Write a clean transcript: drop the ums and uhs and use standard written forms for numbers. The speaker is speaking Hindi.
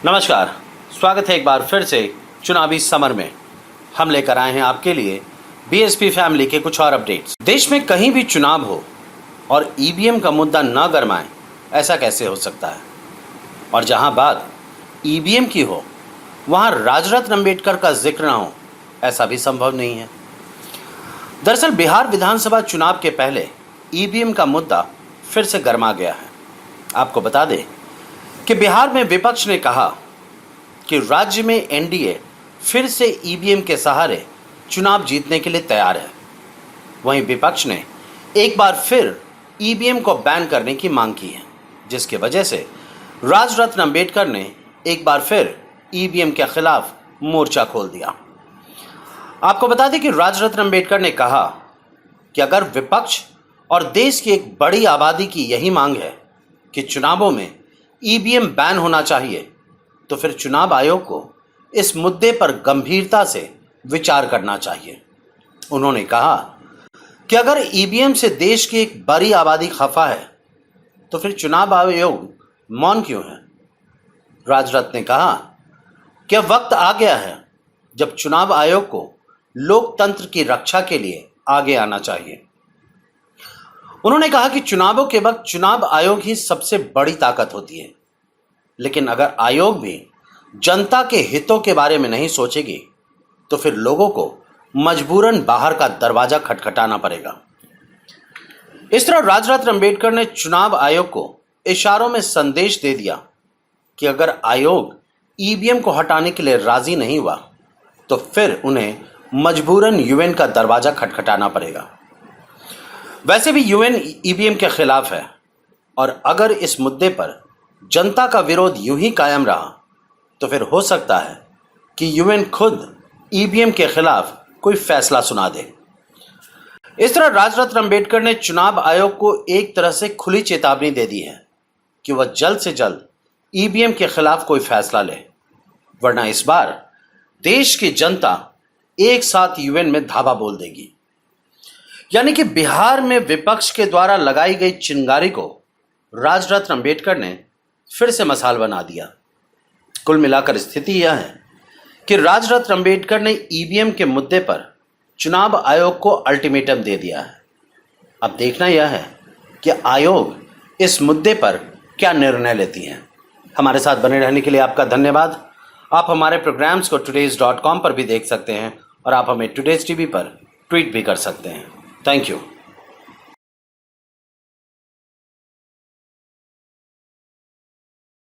नमस्कार, स्वागत है एक बार फिर से चुनावी समर में। हम लेकर आए हैं आपके लिए बीएसपी फैमिली के कुछ और अपडेट्स। देश में कहीं भी चुनाव हो और ईवीएम का मुद्दा न गरमाए, ऐसा कैसे हो सकता है? और जहां बात ईवीएम की हो वहां राजरत्न अंबेडकर का जिक्र ना हो, ऐसा भी संभव नहीं है। दरअसल बिहार विधानसभा चुनाव के पहले ईवीएम का मुद्दा फिर से गरमा गया है। आपको बता दें कि बिहार में विपक्ष ने कहा कि राज्य में एनडीए फिर से ईवीएम के सहारे चुनाव जीतने के लिए तैयार है। वहीं विपक्ष ने एक बार फिर ईवीएम को बैन करने की मांग की है, जिसकी वजह से राजरत्न अंबेडकर ने एक बार फिर ईवीएम के खिलाफ मोर्चा खोल दिया। आपको बता दें कि राजरत्न अंबेडकर ने कहा कि अगर विपक्ष और देश की एक बड़ी आबादी की यही मांग है कि चुनावों में ईवीएम बैन होना चाहिए, तो फिर चुनाव आयोग को इस मुद्दे पर गंभीरता से विचार करना चाहिए। उन्होंने कहा कि अगर ईवीएम से देश की एक बड़ी आबादी खफा है, तो फिर चुनाव आयोग मौन क्यों है? राजरत्न ने कहा कि अब वक्त आ गया है जब चुनाव आयोग को लोकतंत्र की रक्षा के लिए आगे आना चाहिए। उन्होंने कहा कि चुनावों के वक्त चुनाव आयोग ही सबसे बड़ी ताकत होती है, लेकिन अगर आयोग भी जनता के हितों के बारे में नहीं सोचेगी, तो फिर लोगों को मजबूरन बाहर का दरवाजा खटखटाना पड़ेगा। इस तरह राजरत्न अंबेडकर ने चुनाव आयोग को इशारों में संदेश दे दिया कि अगर आयोग ईवीएम को हटाने के लिए राजी नहीं हुआ, तो फिर उन्हें मजबूरन यूएन का दरवाजा खटखटाना पड़ेगा। वैसे भी यूएन ईवीएम के खिलाफ है, और अगर इस मुद्दे पर जनता का विरोध यूं ही कायम रहा, तो फिर हो सकता है कि यूएन खुद ईवीएम के खिलाफ कोई फैसला सुना दे। इस तरह राजरत्न अंबेडकर ने चुनाव आयोग को एक तरह से खुली चेतावनी दे दी है कि वह जल्द से जल्द ईवीएम के खिलाफ कोई फैसला ले, वरना इस बार देश की जनता एक साथ यूएन में धावा बोल देगी। यानी कि बिहार में विपक्ष के द्वारा लगाई गई चिंगारी को राजरत्न अंबेडकर ने फिर से मसाल बना दिया। कुल मिलाकर स्थिति यह है कि राजरत्न अंबेडकर ने ईवीएम के मुद्दे पर चुनाव आयोग को अल्टीमेटम दे दिया है। अब देखना यह है कि आयोग इस मुद्दे पर क्या निर्णय लेती है। हमारे साथ बने रहने के लिए आपका धन्यवाद। आप हमारे प्रोग्राम्स को todays.com पर भी देख सकते हैं, और आप हमें टुडेज टीवी पर ट्वीट भी कर सकते हैं। Thank you.